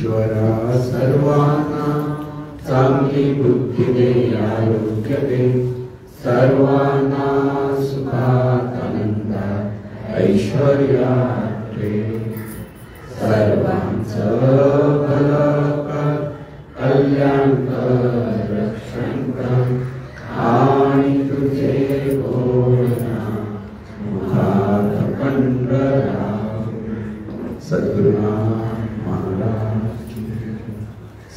ईश्वरा सर्वांना चांगली बुद्धी दे, आरोग्य दे, सर्वांना सुखात आनंदात ऐश्वर्यात दे, सर्वांचं भलं कर, कल्याण कर, रक्षण कर आणि तुझे बोलना मुखात पंड राहू. सद्गुरुनाथ महाराज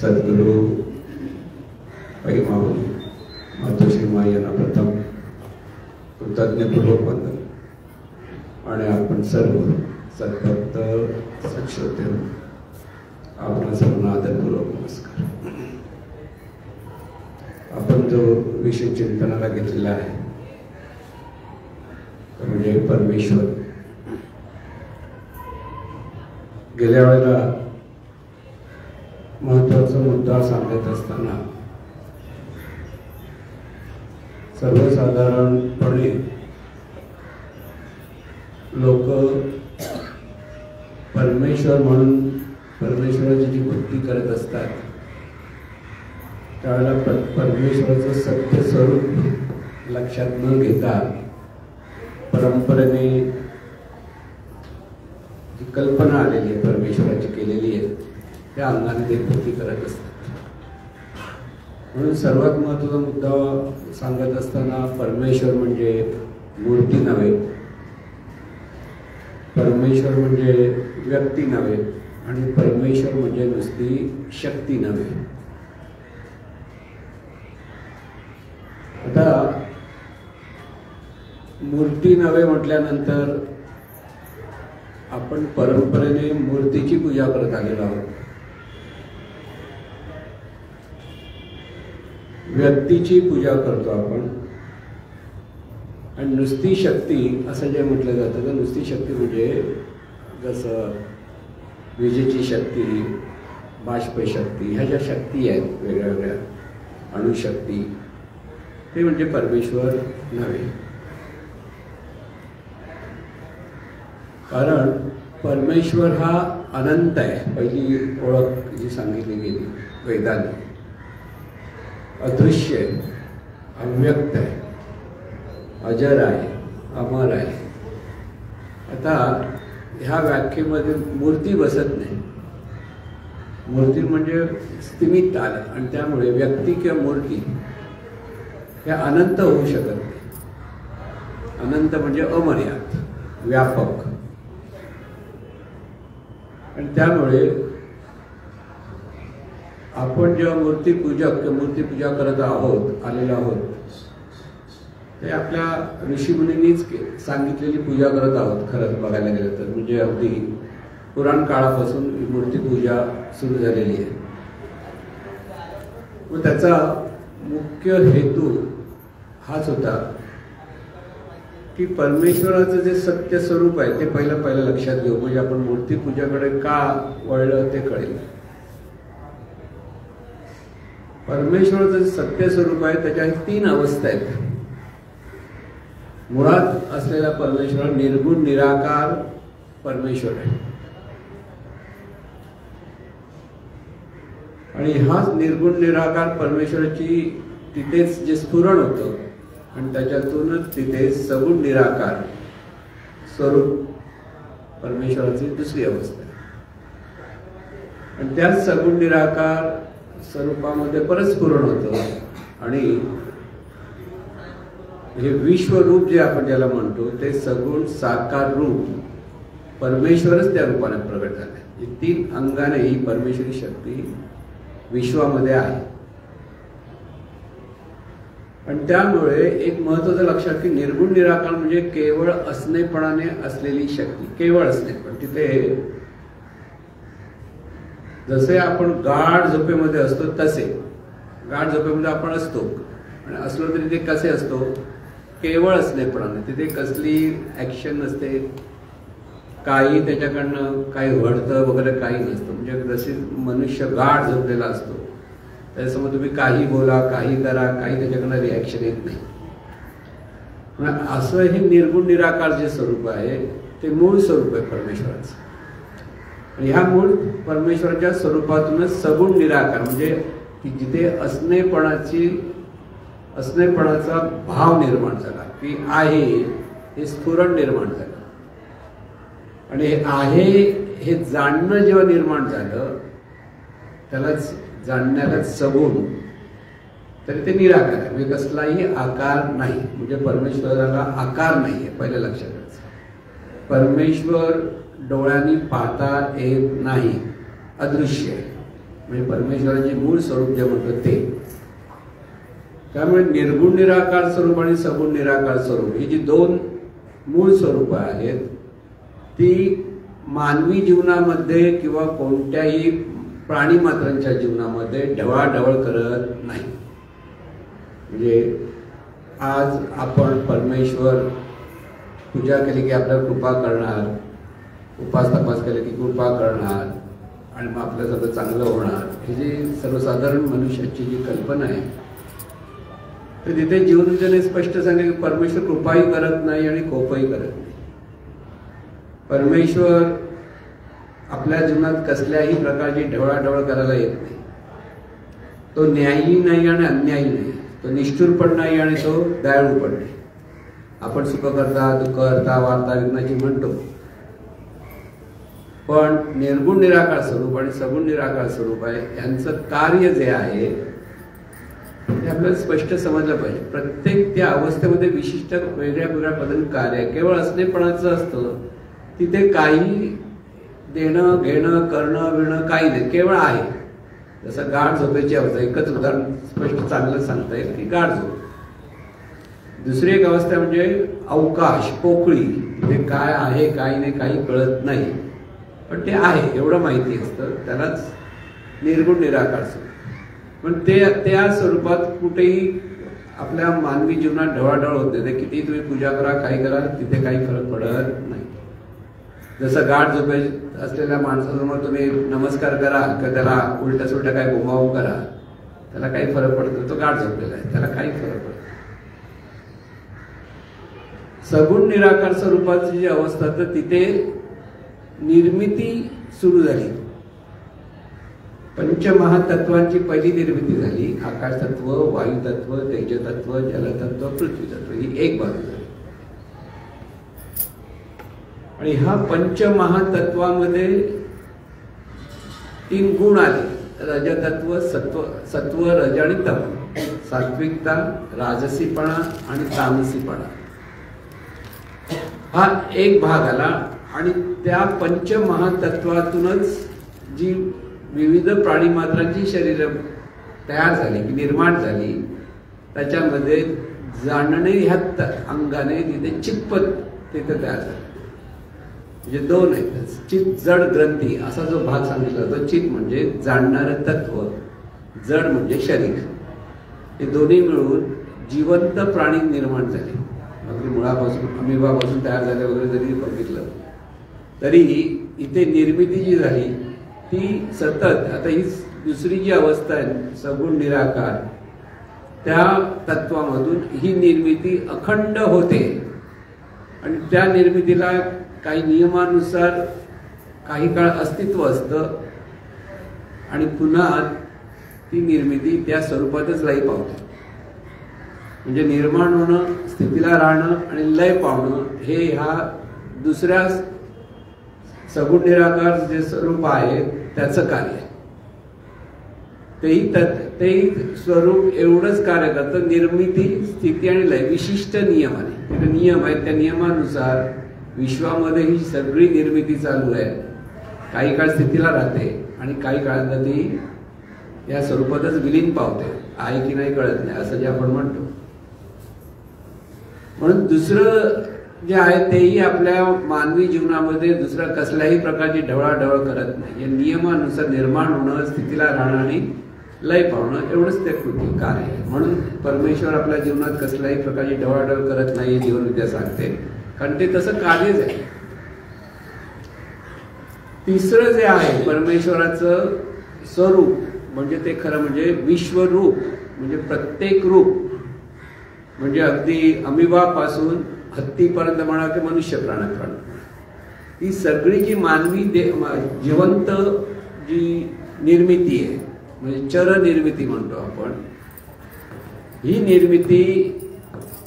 सद्गुरु पैमावली मातोश्री माई यांना प्रथम कृतज्ञपूर्वक वंदन. आणि आपण सर्व सद्भक्त सश्रोते आपण सर्वांना आदरपूर्वक नमस्कार. आपण जो विषय चिंतनाला घेतलेला आहे म्हणजे परमेश्वर. गेल्या वेळेला महत्वाचा मुद्दा सांगत असताना सर्वसाधारणपणे लोक परमेश्वर म्हणून परमेश्वराची जी भक्ती करत असतात त्यावेळेला परमेश्वराचं सत्य स्वरूप लक्षात न घेता परंपरेने जी कल्पना आलेली आहे परमेश्वराची केलेली आहे त्या अंगाने ते भक्ती करत असतात. म्हणून सर्वात महत्त्वाचा मुद्दा सांगत असताना परमेश्वर म्हणजे मूर्ती नव्हे, परमेश्वर म्हणजे व्यक्ती नव्हे आणि परमेश्वर म्हणजे नुसती शक्ती नव्हे. आता मूर्ती नव्हे म्हटल्यानंतर आपण परंपरेने मूर्तीची पूजा करत आलेलो आहोत. व्यक्तीची पूजा करतो आपण. आणि नुसती शक्ती असं जे म्हटलं जातं तर नुसती शक्ती म्हणजे जसं विजेची शक्ती, बाष्पशक्ती, ह्या ज्या शक्ती आहेत वेगळ्या वेगळ्या अणुशक्ती, ते म्हणजे परमेश्वर नव्हे. कारण परमेश्वर हा अनंत आहे. पहिली ओळख जी सांगितली गेली वेदांनी, अदृश्य आहे, अव्यक्त आहे, अजर आहे, अमर आहे. आता ह्या व्याख्येमध्ये मूर्ती बसत नाही. मूर्ती म्हणजे स्थिमित आलं आणि त्यामुळे व्यक्ती किंवा मूर्ती हे अनंत होऊ शकत नाही. अनंत म्हणजे अमर्याद, व्यापक. आणि त्यामुळे आपण जेव्हा मूर्तीपूजक किंवा मूर्तीपूजा करत आलेलो आहोत ते आपल्या ऋषीमुनींनीच सांगितलेली पूजा करत आहोत. खरंच बघायला गेलं तर म्हणजे अगदी पुराण काळापासून मूर्तीपूजा सुरू झालेली आहे. व त्याचा मुख्य हेतू हाच होता की परमेश्वराचं जे सत्य स्वरूप आहे ते पहिलं लक्षात घेऊ, म्हणजे आपण मूर्तीपूजाकडे का वळलं ते कळेल. परमेश्वराचं जे सत्य स्वरूप आहे त्याच्या 3 अवस्था आहेत. मुळात असलेला परमेश्वर निर्गुण निराकार परमेश्वर आहे. आणि हाच निर्गुण निराकार परमेश्वराची तिथेच जे स्फुरण होतं आणि त्याच्यातूनच तिथे सगुण निराकार स्वरूप परमेश्वराची दुसरी अवस्था आहे. आणि त्याच सगुण निराकार स्वरूपामध्ये परत स्फुरण होतं आणि हे विश्वरूप जे आपण ज्याला म्हणतो ते सगुण साकार रूप परमेश्वरच त्या रूपाने प्रगट झाले. 3 अंगाने ही परमेश्वरी शक्ती विश्वामध्ये आहे. आणि त्यामुळे एक महत्त्वाचं लक्षात की निर्गुण निराकार म्हणजे केवळ असणेपणाने असलेली शक्ती, केवळ असणेपण. तिथे जसे आपण गाढ झोपेमध्ये असतो तसे गाढ झोपेमध्ये आपण असतो आणि असलो तरी ते कसे असतो, केवळ असणेपणाने. तिथे कसली ऍक्शन नसते, काही त्याच्याकडनं काही घडतं वगैरे काही नसतं. म्हणजे जसे मनुष्य गाढ झोपलेला असतो त्याच्यासमोर तुम्ही काही बोला, काही करा, काही त्याच्याकडनं रिॲक्शन येत नाही. असं हे निर्गुण निराकार जे स्वरूप आहे ते मूळ स्वरूप आहे परमेश्वराचं. ह्या मूळ परमेश्वराच्या स्वरूपातूनच सगुण निराकार, म्हणजे की जिथे असणेपणाचा भाव निर्माण झाला, की आहे हे स्फुरण निर्माण झालं, आणि हे आहे हे जाणणं जेव्हा निर्माण झालं त्यालाच जाणण्यालाच सगुण, तरी ते निराकार आहे, म्हणजे कसलाही आकार नाही, म्हणजे परमेश्वराला आकार नाही आहे. पहिल्या लक्षात घ्यायचं, परमेश्वर डोळ्यांनी पाहता येत नाही, अदृश्य आहे, म्हणजे परमेश्वराचे मूळ स्वरूप जे म्हणतो ते. त्यामुळे निर्गुण निराकार स्वरूप आणि सगुण निराकार स्वरूप ही जी दोन मूळ स्वरूप आहेत ती मानवी जीवनामध्ये किंवा कोणत्याही प्राणी मात्रांच्या जीवनामध्ये ढवळाढवळ करत नाही. म्हणजे आज आपण परमेश्वर पूजा केली की आपल्याला कृपा करणार, उपास तपास केले की कृपा करणार आणि मग आपलं सगळं चांगलं होणार, ही जी सर्वसाधारण मनुष्याची जी कल्पना आहे, तर तिथे जीवनविद्याने स्पष्ट सांगितले की परमेश्वर कृपाही करत नाही आणि कोपही करत नाही. परमेश्वर आपल्या जीवनात कसल्याही प्रकारची ढवळाढवळ करायला येत नाही. तो न्यायी नाही आणि अन्यायी नाही, तो निष्ठुर पण नाही आणि तो दयाळू पण नाही. आपण सुख करता, दुःख करता, वार्ता विघ्नाची म्हणतो, पण निर्गुण निराकार स्वरूप आणि सगुण निराकार स्वरूप आहे, यांचं कार्य जे आहे ते आपल्याला स्पष्ट समजलं पाहिजे. प्रत्येक त्या अवस्थेमध्ये विशिष्ट वेगळ्या वेगळ्या पद्धतीने कार्य आहे. केवळ असणेपणाचं असतं, तिथे काही देणं घेणं करणं बिणं काही नाही, केवळ आहे. जसं गाढ झोपेची अवस्था, एकच उदाहरण स्पष्ट चांगलं सांगता येईल की गाढ झोप. दुसरी एक अवस्था म्हणजे अवकाश, पोकळी, तिथे काय आहे काय नाही काही कळत नाही, पण ते आहे एवढं माहिती असतं, त्यालाच निर्गुण निराकार स्वरूप. पण त्या स्वरूपात कुठेही आपल्या मानवी जीवनात ढवळाढवळ होत नाही. किती तुम्ही पूजा करा, काही करा, तिथे काही फरक पडत नाही. जसं गाढ झोपे असलेल्या माणसासमोर तुम्ही नमस्कार करा किंवा त्याला उलट सुलट काय बोंबाबोंब करा, त्याला काही फरक पडतो, तो गाढ झोपलेला आहे, त्याला काही फरक पडतो. सगुण निराकार स्वरूपाची जी अवस्था, तर तिथे निर्मिती सुरू झाली. पंचमहातत्वांची पहिली निर्मिती झाली. आकाश तत्व, वायू तत्व, तेज तत्व, जलतत्व, पृथ्वी तत्व, ही एक बाजू झाली. आणि ह्या पंचमहातत्वामध्ये 3 गुण आले, रजतत्व, सत्व, रज आणि तम, सात्विकता, राजसीपणा आणि तामसीपणा. हा एक भाग आला. आणि त्या पंचमहातत्वातूनच जी विविध प्राणीमात्रांची शरीर तयार झाली, निर्माण झाली, त्याच्यामध्ये जाणणे ह्या अंगाने तिथे चित्पत तिथे तयार झाले. म्हणजे 2 आहेत, चित्त जड ग्रंथी असा जो भाग सांगितला तो चित्त म्हणजे जाणणारं तत्व, जड म्हणजे शरीर. हे दोन्ही मिळून जिवंत प्राणी निर्माण झाले. अगदी मुळापासून अमिबापासून तयार झाले वगैरे जरी बघितलं तरी इथे निर्मिती जी झाली ती सतत, आता ही दुसरी जी अवस्था आहे सगुण निराकार, त्या तत्वामधून ही निर्मिती अखंड होते. आणि त्या निर्मितीला काही नियमानुसार काही काळ अस्तित्व असतं आणि पुन्हा ती निर्मिती त्या स्वरूपातच लय पावते. म्हणजे निर्माण होणं, स्थितीला राहणं आणि लय पावणं हे ह्या दुसऱ्या सगुण निराकार जे स्वरूप आहे त्याचं कार्य. तेही स्वरूप एवढंच कार्य करतं, निर्मिती, स्थिती आणि लय विशिष्ट नियमाने. तिथे नियम आहेत, त्या नियमानुसार विश्वामध्ये ही सगळी निर्मिती चालू आहे. काही काळ स्थितीला राहते आणि काही काळात ती या स्वरूपातच विलीन पावते, आहे की नाही कळत नाही, असं जे आपण म्हणतो. म्हणून दुसरं जे आहे तेही आपल्या मानवी जीवनामध्ये दुसऱ्या कसल्याही प्रकारची ढवळाढवळ करत नाही. या नियमानुसार निर्माण होणं, स्थितीला राहणं आणि लय पावणं एवढंच ते कृती कार्य आहे. म्हणून परमेश्वर आपल्या जीवनात कसल्याही प्रकारची ढवळाढवळ करत नाही, जीवनविद्या सांगते, कारण ते तसं कार्यच आहे. तिसरं जे आहे परमेश्वराचं स्वरूप, म्हणजे ते खरं म्हणजे विश्वरूप, म्हणजे प्रत्येक रूप, म्हणजे अगदी अमिबापासून हत्तीपर्यंत म्हणा की मनुष्य प्राण्यापर्यंत ही सगळी जी मानवी जिवंत जी निर्मिती आहे, म्हणजे चर निर्मिती म्हणतो आपण, ही निर्मिती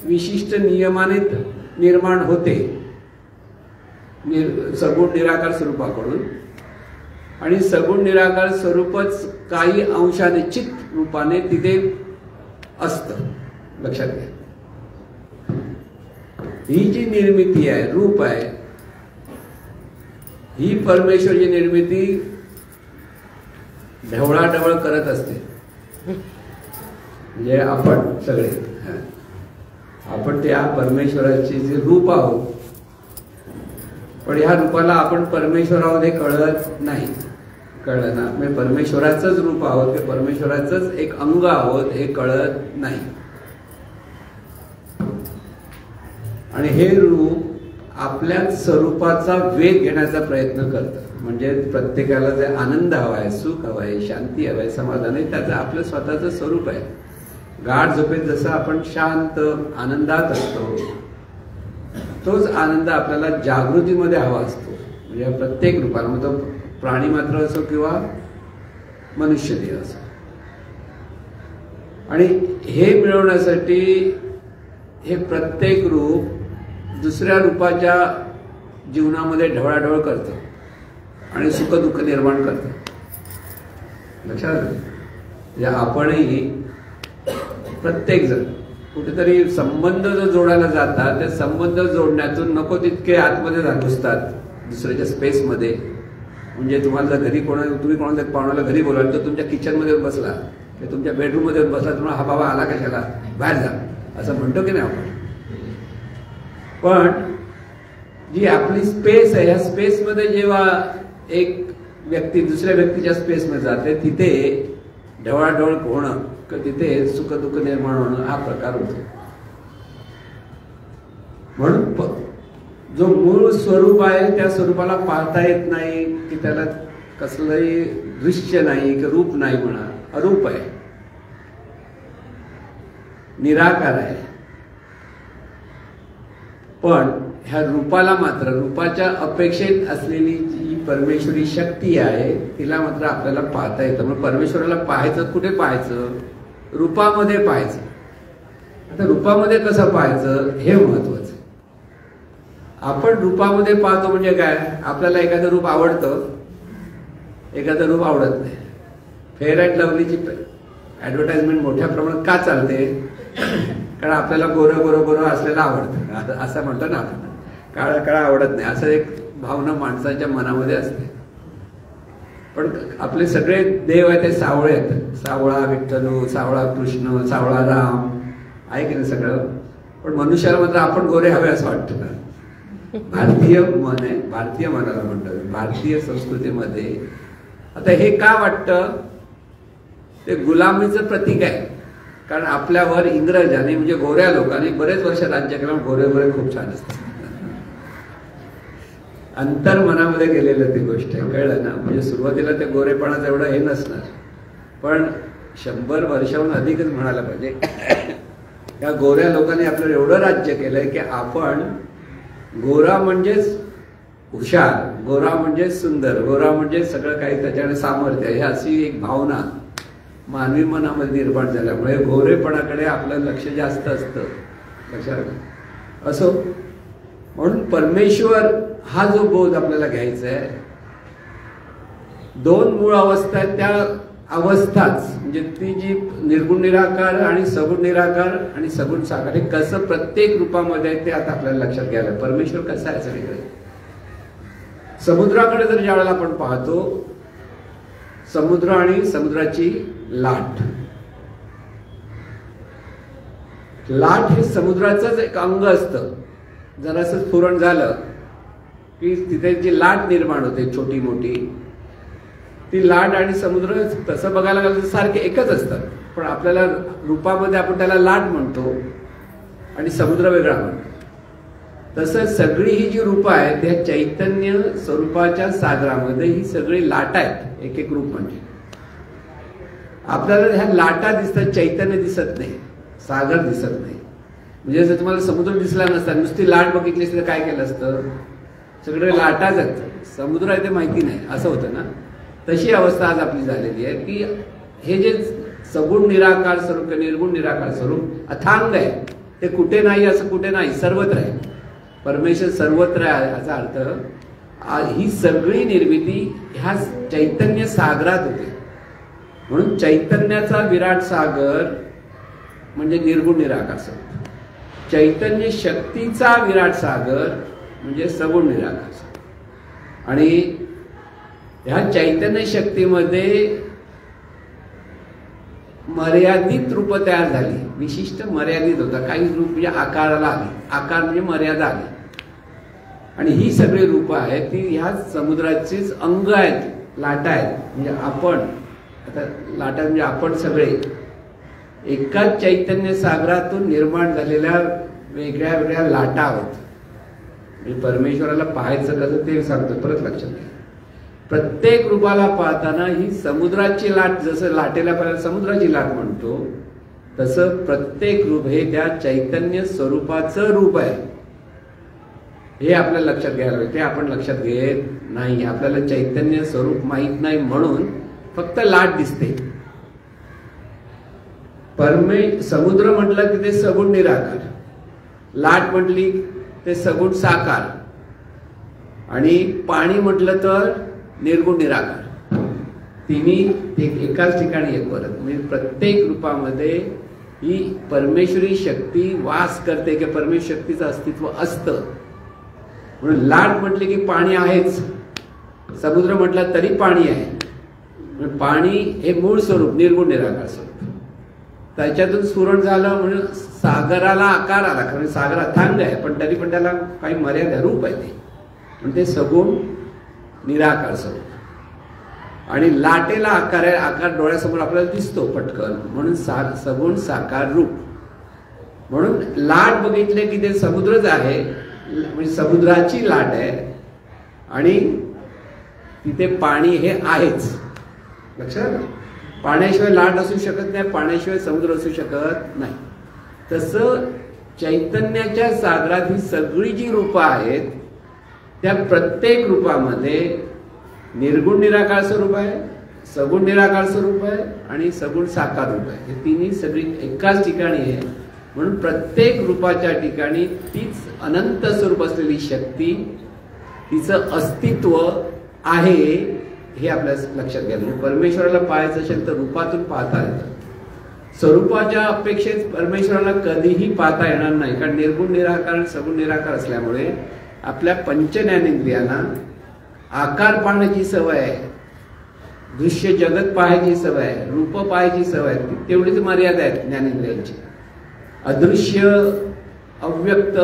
विशिष्ट नियमाने निर्माण होते सगुण निराकार स्वरूपाकडून, आणि सगुण निराकार स्वरूपच काही अंशाने चित रूपाने तिथे असतं. लक्षात घ्या, ही जी निर्मिती आहे, रूप आहे, ही परमेश्वरची निर्मिती ढवळाढवळ करत असते. म्हणजे आपण सगळे आपण त्या परमेश्वराचे जे रूप आहोत, पण ह्या रूपाला आपण परमेश्वर आहोत हे कळत नाही. कळलं ना? म्हणजे परमेश्वराचंच रूप आहोत की परमेश्वराचंच एक अंग आहोत हे कळत नाही. आणि हे रूप आपल्या स्वरूपाचा वेग घेण्याचा प्रयत्न करतं. म्हणजे प्रत्येकाला जे आनंद हवा आहे, सुख हवं आहे, शांती हवं आहे, समाधान आहे, त्याचं आपलं स्वतःचं स्वरूप आहे. गाढ झोपेत जसं आपण शांत आनंदात असतो, तोच आनंद आपल्याला जागृतीमध्ये हवा असतो. म्हणजे प्रत्येक रूपाला, मग तो प्राणी मात्र असो किंवा मनुष्य देह असो. आणि हे मिळवण्यासाठी हे प्रत्येक रूप दुसऱ्या रूपाच्या जीवनामध्ये ढवळाढवळ करतं आणि सुख दुःख निर्माण करतं. लक्षात आलं? म्हणजे आपणही प्रत्येक जण कुठेतरी संबंध जो जोडायला जातात, ते संबंध जोडण्यातून नको तितके आतमध्ये घुसतात दुसऱ्याच्या स्पेसमध्ये. म्हणजे तुम्हाला जर घरी तुम्ही कोणाला पाहुण्याला घरी बोलाल तर तुमच्या किचनमध्ये बसला किंवा तुमच्या बेडरूममध्ये बसला, तुम्हाला हा बाबा आला कशाला, बाहेर जा असं म्हणतो की नाही आपण. पण जी आपली स्पेस आहे, ह्या स्पेसमध्ये जेव्हा एक व्यक्ती दुसऱ्या व्यक्तीच्या स्पेसमध्ये जाते, तिथे ढवळाढवळ होणं, तिथे सुख दुःख निर्माण होणं हा प्रकार होतो. म्हणून जो मूळ स्वरूप आहे त्या स्वरूपाला पाहता येत नाही, की त्याला कसलंही दृश्य नाही की रूप नाही, म्हणा अरूप आहे, निराकार आहे. पण ह्या रूपाला मात्र, रूपाच्या अपेक्षेत असलेली जी परमेश्वरी शक्ती आहे तिला मात्र आपल्याला पाहता येतं. मग परमेश्वराला पाहायचं कुठे पाहायचं? रूपामध्ये पाहायचं. आता रूपामध्ये कसं पाहायचं हे महत्वाचं. आपण रूपामध्ये पाहतो म्हणजे काय, आपल्याला एखादं रूप आवडतं, एखादं रूप आवडत नाही. फेअर अँड लवलीची ऍडव्हर्टाइजमेंट मोठ्या प्रमाणात का चालते? कारण आपल्याला गोरं गोरं गोरं असलेलं आवडतं, असं म्हणतो ना आपण. काळा काळा आवडत नाही, असं एक भावना माणसाच्या मनामध्ये असते. पण आपले सगळे देव आहे ते सावळे आहेत. सावळा विठ्ठल, सावळा कृष्ण, सावळा राम आहे की नाही सगळं. पण मनुष्याला मात्र आपण गोरे हवे असं वाटतं ना. भारतीय मन आहे, भारतीय मनाला म्हणतात, भारतीय संस्कृतीमध्ये. आता हे का वाटतं? ते गुलामीचं प्रतीक आहे. कारण आपल्यावर इंग्रजांनी म्हणजे गोऱ्या लोकांनी बरेच वर्ष राज्य केलं. गोरे गोरे खूप छान असतात. अंतर मनामध्ये गेलेलं ती गोष्ट आहे, कळलं ना. म्हणजे सुरुवातीला ते गोरेपणाचं एवढं हे नसणार, पण 100 वर्षाहून अधिकच म्हणायला पाहिजे. त्या गोऱ्या लोकांनी आपल्याला एवढं राज्य केलंय की आपण गोरा म्हणजेच हुशार, गोरा म्हणजे सुंदर, गोरा म्हणजे सगळं काही त्याच्याकडे सामर्थ्य आहे, अशी एक भावना मानवी मनामध्ये निर्माण झाल्यामुळे गोरेपणाकडे आपलं लक्ष जास्त असतं. लक्षात असो. म्हणून परमेश्वर हा जो बोध आपल्याला घ्यायचा आहे, 2 मूळ अवस्था आहेत. त्या अवस्थाच म्हणजे ती जी निर्गुण निराकार आणि सगुण निराकार आणि सगुण साकार, हे कसं प्रत्येक रूपामध्ये आहे ते आता आपल्याला लक्षात घ्यायला. परमेश्वर कसा आहे सगळीकडे. समुद्राकडे जर ज्यावेळेला आपण पाहतो, समुद्र आणि समुद्राची लाट, लाट हे समुद्राचंच एक अंग असतं. जरासं स्फुरण झालं की तिथे जी लाट निर्माण होते छोटी मोठी, ती लाट आणि समुद्र तसं बघायला गेलं तर सारखे एकच असतात. पण आपल्याला रूपामध्ये आपण त्याला लाट म्हणतो आणि समुद्र वेगळा म्हणतो. तसं सगळी ही जी रूपं आहेत त्या चैतन्य स्वरूपाच्या सागरामध्ये ही सगळी लाटा आहेत. एक एक रूप म्हणजे आपल्याला ह्या लाटा दिसतात, चैतन्य दिसत नाही, सागर दिसत नाही. म्हणजे जर तुम्हाला समुद्र दिसला नसता, नुसती लाट बघितली असती तर काय केलं असतं? सगळे लाटाच आहेत, समुद्र आहे ते माहिती नाही, असं होतं ना. तशी अवस्था आज आपली झालेली आहे की हे जे सगुण निराकार स्वरूप, निर्गुण निराकार स्वरूप अथांग आहे, ते कुठे नाही असं कुठे नाही, सर्वत्र आहे. परमेश्वर सर्वत्र आहे याचा अर्थ ही सगळी निर्मिती ह्या चैतन्य सागरात होते. म्हणून चैतन्याचा विराट सागर म्हणजे निर्गुण निराकार स्वरूप, चैतन्य शक्तीचा विराट सागर म्हणजे सगुण निराकार स्वरूप. आणि ह्या चैतन्य शक्तीमध्ये मर्यादित रूप तयार झाली, विशिष्ट मर्यादित होता. काही रूप म्हणजे आकाराला आली, आकार म्हणजे मर्यादा आली. आणि ही सगळी रूपं आहेत ती ह्या समुद्राचीच अंग आहेत, लाटा आहेत. म्हणजे आपण आता लाटा म्हणजे आपण सगळे एकाच चैतन्य सागरातून निर्माण झालेल्या वेगळ्या वेगळ्या लाटा आहोत. म्हणजे परमेश्वराला पाहायचं कसं ते सांगतो, परत लक्षात घ्या. प्रत्येक रूपाला पाहताना ही समुद्राची लाट, जसं लाटेला पाहिजे समुद्राची लाट म्हणतो, तसं प्रत्येक रूप हे त्या चैतन्य स्वरूपाचं रूप आहे. हे आपल्याला लक्षात घ्यायला हवे. ते आपण लक्षात घेत नाही. आपल्याला चैतन्य स्वरूप माहीत नाही म्हणून फक्त लाट दिसते. समुद्र म्हटलं की ते सगुण निराकार, लाट म्हटली ते सगुण साकार, आणि पाणी म्हटलं तर निर्गुण निराकार. तिन्ही एकाच ठिकाणी येत परत. म्हणजे प्रत्येक रूपामध्ये ही परमेश्वरी शक्ती वास करते की परमेश्वर शक्तीचं अस्तित्व असतं. म्हणून लाट म्हटली की पाणी आहेच, समुद्र म्हटलं तरी पाणी आहे. पाणी हे मूळ स्वरूप निर्गुण निराकार स्वरूप. त्याच्यातून स्फुरण झालं म्हणून सागराला आकार आला, कारण सागर अथांग आहे पण तरी पण त्याला काही मर्यादा रूप आहे ते, म्हणजे ते सगुण निराकार स्वरूप. आणि लाटेला आकार आहे, आकार डोळ्यासमोर आपल्याला दिसतो पटकन, म्हणून सगुण साकार रूप. म्हणून लाट बघितले की ते समुद्रच आहे, म्हणजे समुद्राची लाट आहे आणि तिथे पाणी हे आहेच. लक्षात, पाण्याशिवाय लाट असू शकत नाही, पाण्याशिवाय समुद्र असू शकत नाही. तसं चैतन्याच्या सागरात ही सगळी जी रूपं आहेत त्या प्रत्येक रूपामध्ये निर्गुण निराकार स्वरूप आहे, सगुण निराकार स्वरूप आहे आणि सगुण साकार रूप आहे. हे तिन्ही सगळी एकाच ठिकाणी आहे. म्हणून प्रत्येक रूपाच्या ठिकाणी तीच अनंत स्वरूप असलेली शक्ती, तिचं अस्तित्व आहे हे आपल्या लक्षात घ्यायला. परमेश्वराला पाहायचं असेल तर रूपातून पाहता येतं. स्वरूपाच्या अपेक्षेत परमेश्वराला कधीही पाहता येणार नाही, कारण निर्गुण निराकार सगुण निराकार असल्यामुळे आपल्या पंचज्ञानेंद्रियांना आकार पाहण्याची सवय आहे, दृश्य जगत पाहायची सवय आहे, रूप पाहायची सवय आहे. तेवढीच मर्यादा आहेत ज्ञानेंद्रियांची. अदृश्य, अव्यक्त,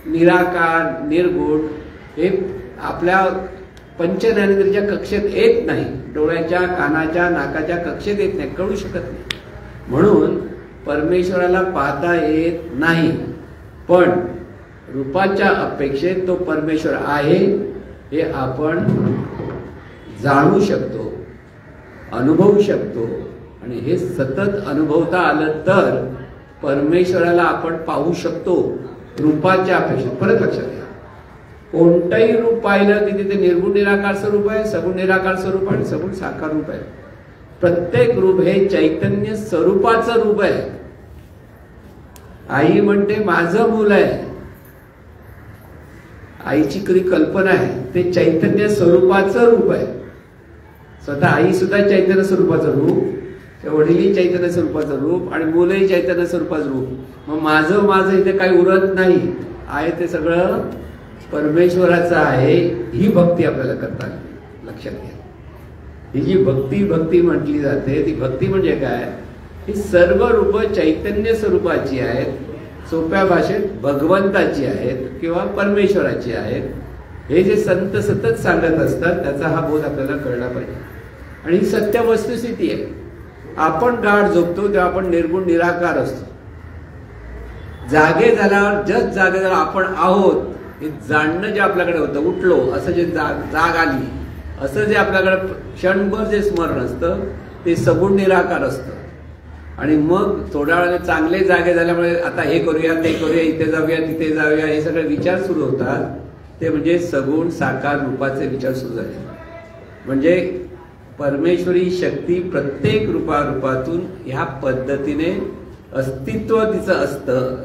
निराकार, निर्गुण हे आपल्या पंचज्ञानेंद्रियाच्या कक्षेत येत नाही, डोळ्याच्या, कानाच्या, नाकाच्या कक्षेत येत नाही, कळू शकत नाही. म्हणून परमेश्वराला पाहता येत नाही, पण रूपाच्या अपेक्षेत तो परमेश्वर आहे हे आपण जाणू शकतो, अनुभवू शकतो. आणि हे सतत अनुभवता आलं तर परमेश्वराला आपण पाहू शकतो रूपाच्या अपेक्षेत. परत लक्षात घ्या, कोणतंही रूप पाहिलं की तिथे निर्गुण निराकार स्वरूप आहे, सगुण निराकार स्वरूप आणि सगुण साकार रूप आहे. प्रत्येक रूप हे चैतन्य स्वरूपाचं रूप आहे. आई म्हणते माझं मूल आहे, आईची खरी कल्पना आहे, ते चैतन्य स्वरूपाचं रूप आहे. स्वतः आई सुद्धा चैतन्य स्वरूपाचं रूप, वडीलही चैतन्य स्वरूपाचं रूप आणि मुलंही चैतन्य स्वरूपाचं रूप. मग माझं इथे काही उरत नाही, आहे ते सगळं परमेश्वराचं आहे. ही भक्ती आपल्याला करता आली. लक्षात घ्या, ही जी भक्ती म्हटली जाते ती भक्ती म्हणजे काय, ही सर्व रूप चैतन्य स्वरूपाची आहेत, सोप्या भाषेत भगवंताची आहेत किंवा परमेश्वराची आहेत. हे जे संत सतत सांगत असतात त्याचा हा बोध आपल्याला कळला पाहिजे. आणि ही सत्य वस्तुस्थिती आहे. आपण गाढ झोपतो तेव्हा आपण निर्गुण निराकार असतो. जागे झाल्यावर जस्ट जागे झाल्यावर आपण आहोत हे जाणणं जे आपल्याकडे होतं, उठलो असं जे जाग आली असं जे आपल्याकडे क्षणभर जे स्मरण असतं ते सगुण निराकार असतं. आणि मग थोड्या वेळाने चांगले जागे झाल्यामुळे आता हे करूया, ते करूया, इथे जाऊया, तिथे जाऊया, हे सगळे विचार सुरू होतात. ते म्हणजे सगुण साकार रूपाचे विचार सुरू झाले. म्हणजे परमेश्वरी शक्ती प्रत्येक रूपातून ह्या पद्धतीने अस्तित्व तिचं असतं,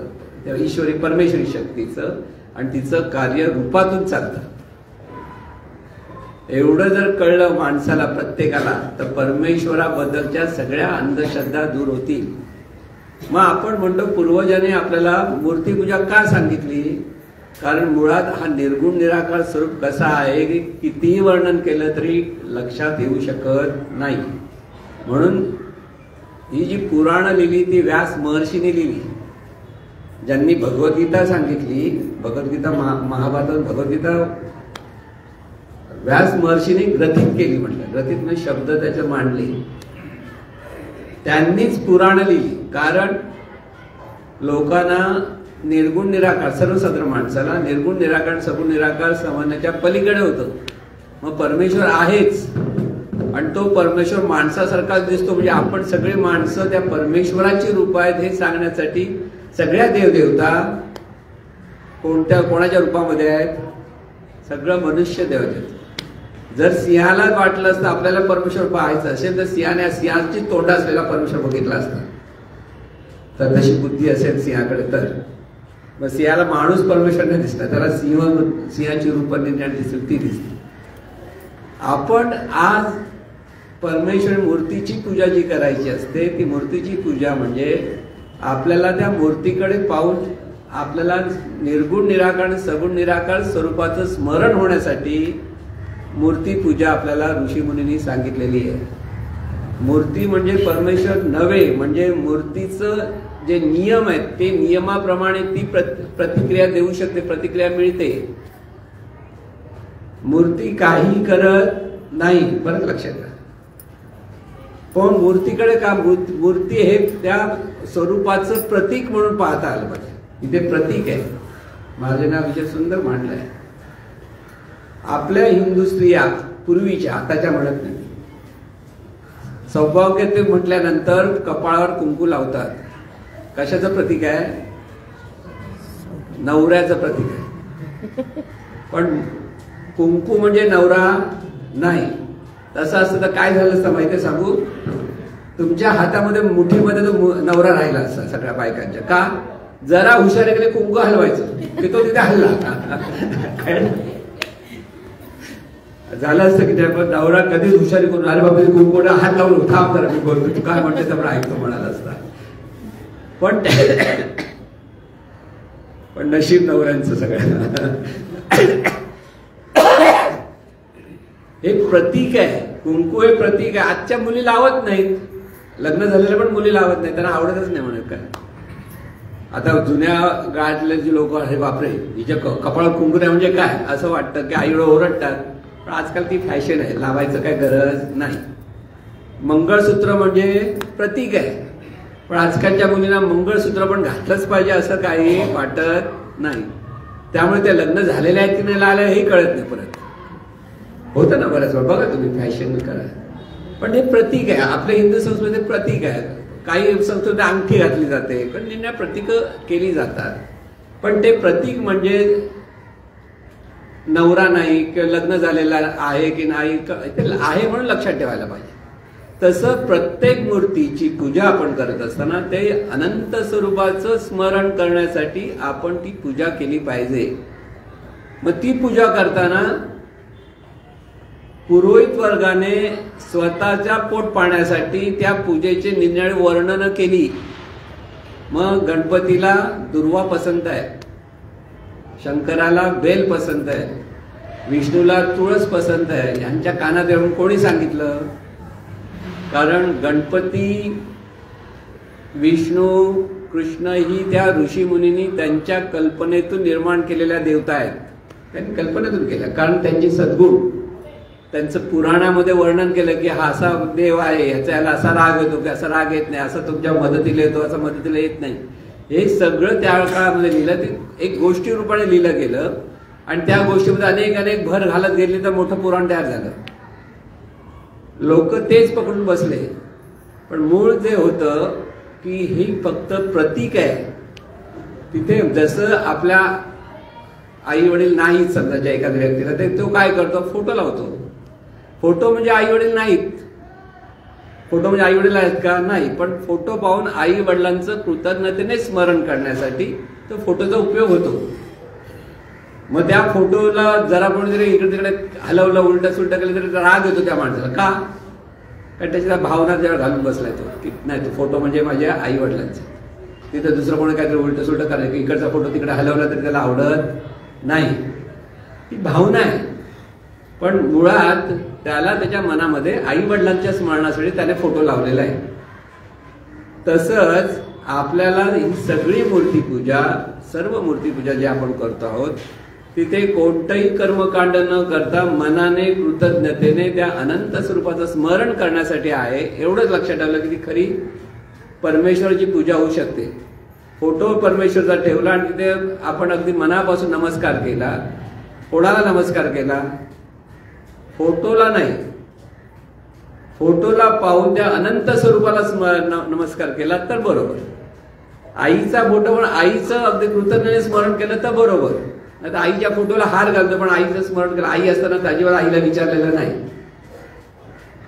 त्या ईश्वरी परमेश्वरी शक्तीचं, आणि तिचं कार्य रूपातून चालतं. एवढं जर कळलं माणसाला, प्रत्येकाला, तर परमेश्वराबद्दलच्या सगळ्या अंधश्रद्धा दूर होतील. मग आपण म्हणतो पूर्वजांनी आपल्याला मूर्तीपूजा का सांगितली? कारण मुळात हा निर्गुण निराकार स्वरूप कसा आहे की कितीही वर्णन केलं तरी लक्षात येऊ शकत नाही. म्हणून ही जी पुराणं लिहिली ती व्यास महर्षीने लिहिली. ज्यांनी भगवद्गीता सांगितली, भगवद्गीता महाभारतात भगवद्गीता व्यास महर्षीने ग्रथित केली. म्हटलं ग्रथित म्हणजे शब्द त्याचे मांडले, त्यांनीच पुराणं लिहिली. कारण लोकांना निर्गुण निराकार, सर्वसाधारण माणसाला निर्गुण निराकार सगुण निराकार समजण्याच्या पलीकडे होतं. मग परमेश्वर आहेच, आणि तो परमेश्वर माणसासारखा दिसतो, म्हणजे आपण सगळे माणसं त्या परमेश्वराची रूप आहेत हे सांगण्यासाठी सगळ्या देवदेवता कोणाच्या रूपामध्ये आहेत? सगळं मनुष्य देवते. जर सिंहाला वाटलं असतं आपल्याला परमेश्वर पाहायचं असेल तर सिंहाची तोंड असलेला परमेश्वर बघितला असता. तर तशी बुद्धी असेल सिंहाकडे तर मग सिंहाला माणूस परमेश्वर नाही दिसला, त्याला सिंहाची रूप निर्माण दिसेल ती दिसते. आपण आज परमेश्वर मूर्तीची पूजा जी करायची असते ती मूर्तीची पूजा म्हणजे आपल्याला त्या मूर्तीकडे पाहून आपल्याला निर्गुण निराकार आणि सगुण निराकार स्वरूपाचं स्मरण होण्यासाठी मूर्ती पूजा आपल्याला ऋषीमुनींनी सांगितलेली आहे. मूर्ती म्हणजे परमेश्वर नव्हे, म्हणजे मूर्तीचं जे नियम आहेत ते नियमाप्रमाणे ती प्रतिक्रिया देऊ शकते, प्रतिक्रिया मिळते. मूर्ती काही करत नाही, परत लक्षात घ्या. पण मूर्तीकडे का, मूर्ती हे त्या स्वरूपाचं प्रतीक म्हणून पाहता आलं पाहिजे. इथे प्रतीक आहे. महाजना विषय सुंदर मांडलाय. आपल्या हिंदू स्त्रिया पूर्वीच्या, आताच्या म्हणत नाही, सौभाग्यवती म्हटल्यानंतर कपाळावर कुंकू लावतात. कशाचं प्रतीक आहे? नवऱ्याचं प्रतीक आहे. पण कुंकू म्हणजे नवरा नाही. तसं असतं तर काय झालं असतं माहिती सांगू? तुमच्या हातामध्ये मुठीमध्ये तो नवरा राहिला असता सगळ्या बायकांच्या. का? जरा हुशार गेले कुंकू हलवायचं की तो तिथे हल्ला. झालं असतं की त्यामुळे नवरा कधीच हुशारी करून अरे बाबा कुंकूला हात लावून थांब जरा मी बोलतो, तू काय म्हणते तर ऐकतो म्हणाला असता. पण नशीब नवऱ्यांचं सगळं. हे प्रतीक आहे. कुंकू हे प्रतीक आहे. आजच्या मुली लावत नाहीत, लग्न झालेल्या पण मुली लावत नाहीत, त्यांना आवडतच नाही म्हणत. काय आता जुन्या काळातले जे लोक आहे बापरे हिच्या कपाळात कुंकू नाही म्हणजे काय असं वाटतं की आईकडे ओरडतात. पण आजकाल ती फॅशन आहे, लावायचं काय गरज नाही. मंगळसूत्र म्हणजे प्रतीक आहे, पण आजकालच्या मुलींना मंगळसूत्र पण घातलंच पाहिजे असं काही वाटत नाही. त्यामुळे ते लग्न झालेल्या आहेत की नाही लावल्या हे कळत नाही. परत होतं ना बऱ्याच वेळा, बघा तुम्ही फॅशन करा. पण हे प्रतीक आहे. आपल्या हिंदू संस्कृतीत प्रतीक आहे. काही संस्कृतीत अंगठी घातली जाते, पण निम्या प्रतीक केली जातात. पण ते प्रतीक म्हणजे नवरा नाही किंवा लग्न झालेला आहे की नाही ते आहे म्हणून लक्षात ठेवायला पाहिजे. तसं प्रत्येक मूर्तीची पूजा आपण करत असताना ते अनंत स्वरूपाचं स्मरण करण्यासाठी आपण ती पूजा केली पाहिजे. मग ती पूजा करताना पुरोहित वर्गाने स्वतःच्या पोट पाण्यासाठी त्या पूजेचे निरनिराळे वर्णन केली. मग गणपतीला दुर्वा पसंत आहे, शंकराला बेल पसंत आहे, विष्णूला तुळस पसंत आहे. यांच्या कानात येऊन कोणी सांगितलं? कारण गणपती, विष्णू, कृष्ण ही त्या ऋषीमुनींनी त्यांच्या कल्पनेतून निर्माण केलेल्या देवता आहेत. त्यांनी कल्पनेतून केल्या, कारण त्यांची सद्गुण त्यांचं पुराणामध्ये वर्णन केलं की हा असा देव आहे, ह्याचा असा राग येतो की असा राग येत नाही, असं तुमच्या मदतीला येतो असं मदतीला येत नाही. हे सगळं त्या काळामध्ये लिहिलं. ते एक गोष्टी रूपाने लिहिलं गेलं आणि त्या गोष्टीमध्ये अनेक अनेक भर घालत गेली तर मोठं पुराण तयार झालं. लोक तेच पकडून बसले. पण मूळ जे होतं की ही फक्त प्रतीक आहे. तिथे जसं आपल्या आई वडील नाहीत समजायच्या एखाद्या व्यक्तीला, ते तो काय करतो, फोटो लावतो. फोटो म्हणजे आई वडील नाहीत. फोटो म्हणजे आई वडील आहेत का, नाही, पण फोटो पाहून आई वडिलांचं कृतज्ञतेने स्मरण करण्यासाठी तो फोटोचा उपयोग होतो. मग त्या फोटोला जरा कोणीतरी इकडे तिकडे हलवलं, उलट सुलट केलं तरी राग येतो त्या माणसाला. का? कारण त्याच्या भावना जेव्हा घालून बसलाय तो की नाही, तो फोटो म्हणजे माझ्या आई वडिलांचा. तिथं दुसरं कोणी काहीतरी उलट सुलट करायचं की इकडचा फोटो तिकडे हलवला तरी त्याला आवडत नाही. ही भावना आहे. पण मुळात त्याला त्याच्या मनामध्ये आई वडिलांच्या स्मरणासाठी त्याने फोटो लावलेला आहे. तसंच आपल्याला ही सगळी मूर्तीपूजा, सर्व मूर्तीपूजा जे आपण करतो आहोत, तिथे कोणतंही कर्मकांड न करता मनाने कृतज्ञतेने त्या अनंत स्वरूपाचं स्मरण करण्यासाठी आहे. एवढंच लक्षात ठेवलं की ती खरी परमेश्वराची पूजा होऊ शकते. फोटो परमेश्वरचा ठेवला आणि तिथे आपण अगदी मनापासून नमस्कार केला. कोणाला नमस्कार केला? फोटोला नाही, फोटोला पाहून त्या अनंत स्वरूपाला नमस्कार केला तर बरोबर. आईचा फोटो पण आईचं अगदी कृतज्ञतेने स्मरण केलं तर बरोबर. नाही तर आईच्या फोटोला हार घालतो पण आईचं स्मरण केलं. आई असताना त्याच्यावर आईला विचारलेलं नाही,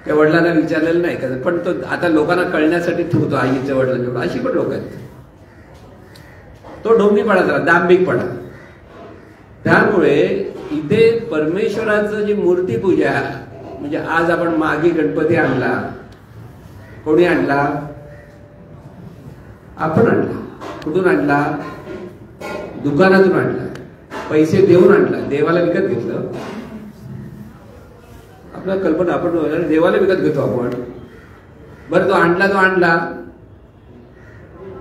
त्या वडिलांना विचारलेलं नाही का, पण तो आता लोकांना कळण्यासाठी ठेवतो आईच्या वडिलांच्या. अशी पण लोक आहेत. तो ढोंगीपणा झाला, दांभिकपणा. त्यामुळे इथे परमेश्वराचं जी मूर्तीपूजा, म्हणजे आज आपण मागे गणपती आणला, कोणी आणला? आपण आणला. कुठून आणला? दुकानातून आणला, पैसे देऊन आणला. देवाला विकत घेतलं. आपला कल्पना, आपण देवाला विकत घेतो आपण. बरं, तो आणला,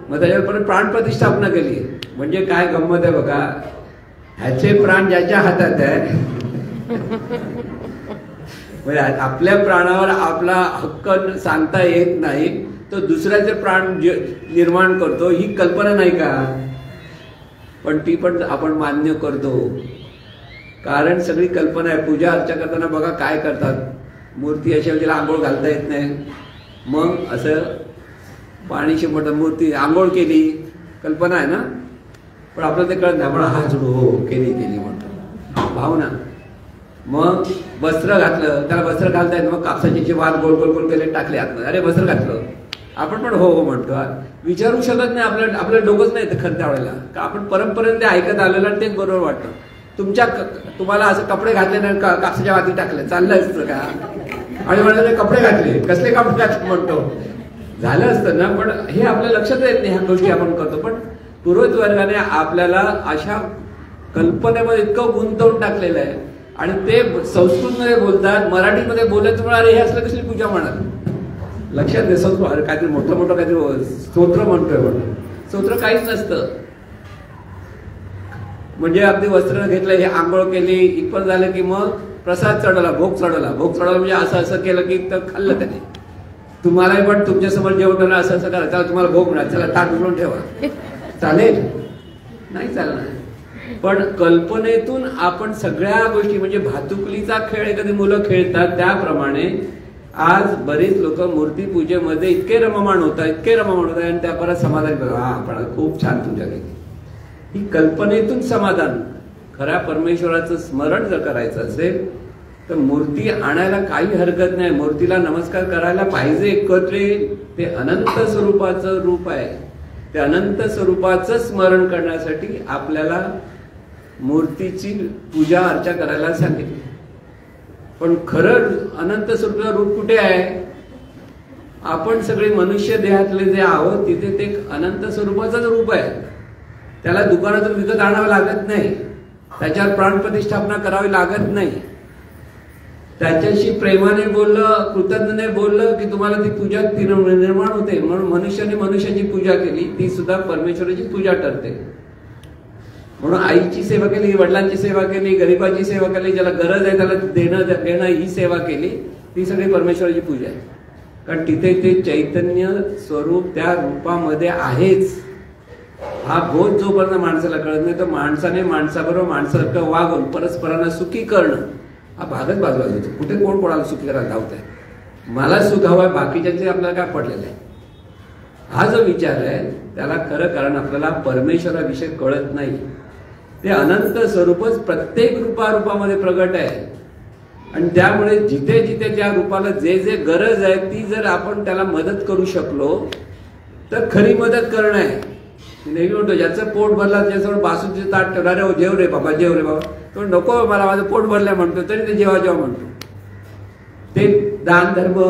मग त्याच्यावर परत प्राणप्रतिष्ठापना केली. म्हणजे काय गंमत आहे बघा, ह्याचे प्राण ज्याच्या हातात आहे. म्हणजे आपल्या प्राणावर आपला हक्क सांगता येत नाही, तो दुसऱ्याचे प्राण निर्माण करतो. ही कल्पना नाही का? पण ती पण आपण मान्य करतो, कारण सगळी कल्पना आहे. पूजा अर्चा करताना बघा काय करतात, मूर्ती अशी तिला आंघोळ घालता येत नाही, मग असं पाणी शिंपडतात. मूर्ती आंघोळ केली, कल्पना आहे ना, पण आपल्याला ते कळत नाही. आपण हात जोडू, हो केली म्हणतो, भावना. मग वस्त्र घातलं, त्याला वस्त्र घालता येत, मग कापसाची वाद गोल गोल गोल केले, टाकले आतमध्ये, अरे वस्त्र घातलं, आपण पण हो म्हणतो. विचारू शकत नाही, आपलं डोकंच नाही खरं त्यावेळेला, का आपण परंपरेने ते ऐकत आलेलं आणि तेच बरोबर वाटतं. तुम्हाला असं कपडे घातले नाही, कापसाच्या वाती टाकले, चाललं असतं का? आणि म्हणाले कपडे घातले, कसले कपडे घातले म्हणतो, झालं असतं ना. पण हे आपल्या लक्षात येत नाही, ह्या गोष्टी आपण करतो. पण पुरोहित वर्गाने आपल्याला अशा कल्पनेमध्ये इतकं गुंतवून टाकलेलं आहे, आणि ते संस्कृतमध्ये बोलतात, मराठीमध्ये बोलायचं म्हणून अरे हे असलं कसली पूजा म्हणाल. लक्षात दे, संस्कृत काहीतरी मोठं काहीतरी स्तोत्र म्हणतोय, म्हणून स्तोत्र काहीच नसतं. म्हणजे अगदी वस्त्र घेतलं, हे आंघोळ केली, इतपत झालं की मग प्रसाद चढवला, भोग चढवला म्हणजे असं केलं की तर खाल्लं त्याने. तुम्हालाही पण तुमच्यासमोर जेवण करणं असं करा, चला तुम्हाला भोग मिळाला, चला ताट उघडून ठेवा, चालेल? नाही चालणार. पण कल्पनेतून आपण सगळ्या गोष्टी, म्हणजे भातुकलीचा खेळ कधी मुलं खेळतात त्याप्रमाणे आज बरेच लोक मूर्तीपूजेमध्ये इतके रममाण होतात आणि त्या परत समाधान करतात, हा आपण खूप छान पूजा केली. ही कल्पनेतून समाधान. खऱ्या परमेश्वराचं स्मरण जर करायचं असेल तर मूर्ती आणायला काही हरकत नाही, मूर्तीला नमस्कार करायला पाहिजे. एकत्र ते अनंत स्वरूपाचं रूप आहे, ते अनंत स्वरूपाचं स्मरण करण्यासाठी आपल्याला मूर्तीची पूजा अर्चा करायला सांगितली. पण खरं अनंत स्वरूपाचं रूप कुठे आहे? आपण सगळे मनुष्य देहातले जे आहोत तिथे ते अनंत स्वरूपाचंच रूप आहे. त्याला दुकानातून विकत आणावं लागत नाही, त्याच्यावर प्राणप्रतिष्ठापना करावी लागत नाही. त्याच्याशी प्रेमाने बोललं, कृतज्ञतेने बोललं की तुम्हाला ती पूजा निर्माण होते. म्हणून मनुष्याने मनुष्याची पूजा केली, ती सुद्धा परमेश्वराची पूजा ठरते. म्हणून आईची सेवा केली, वडिलांची सेवा केली, गरिबाची सेवा केली, ज्याला गरज आहे त्याला देणं ही सेवा केली, ती सगळी परमेश्वराची पूजा आहे. कारण तिथे ते चैतन्य स्वरूप त्या रूपामध्ये आहेच. हा बोध जोपर्यंत माणसाला कळत नाही तर माणसाने माणसाबरोबर माणसासारखं वागून परस्परांना सुखी करणं हा भागच बाजूला जातो. कुठे कोण कोणाला सुखी करायला धावत आहे? मला सुख हवं आहे, बाकीच्यांचे आपल्याला काय पडलेलं आहे? हा जो विचार आहे त्याला खरं कारण आपल्याला परमेश्वराविषयी कळत नाही. ते अनंत स्वरूपच प्रत्येक रूपामध्ये प्रगट आहे. आणि त्यामुळे जिथे जिथे त्या रूपाला जे जे गरज आहे ती जर आपण त्याला मदत करू शकलो तर खरी मदत करणं आहे. नेहमी म्हणतो ज्याचं पोट भरला त्याच्याजवळ बासूचे ताट ठेवला, रे जेव रे बाबा, जेव रे बाबा. तो नको मला माझं पोट भरलं म्हणतो तरी ते जेव्हा जेव्हा म्हणतो. ते दान धर्म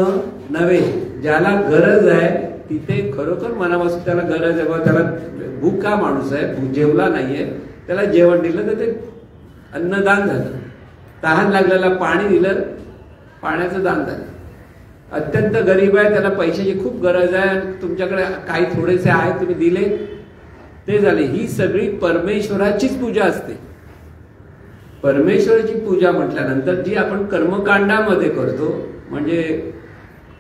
नव्हे. ज्याला गरज आहे तिथे खरोखर मनापासून त्याला गरज आहे, त्याला भूका माणूस आहे, जेवला नाहीये, त्याला जेवण दिलं तर ते अन्नदान झालं. तहान लागलेला पाणी दिलं, पाण्याचं दान झालं. अत्यंत गरीब आहे, त्याला पैशाची खूप गरज आहे, तुमच्याकडे काही थोडेसे आहे तुम्ही दिले ते झाले. ही सगळी परमेश्वराचीच पूजा असते. परमेश्वराची पूजा म्हटल्यानंतर जी आपण कर्मकांडामध्ये करतो, म्हणजे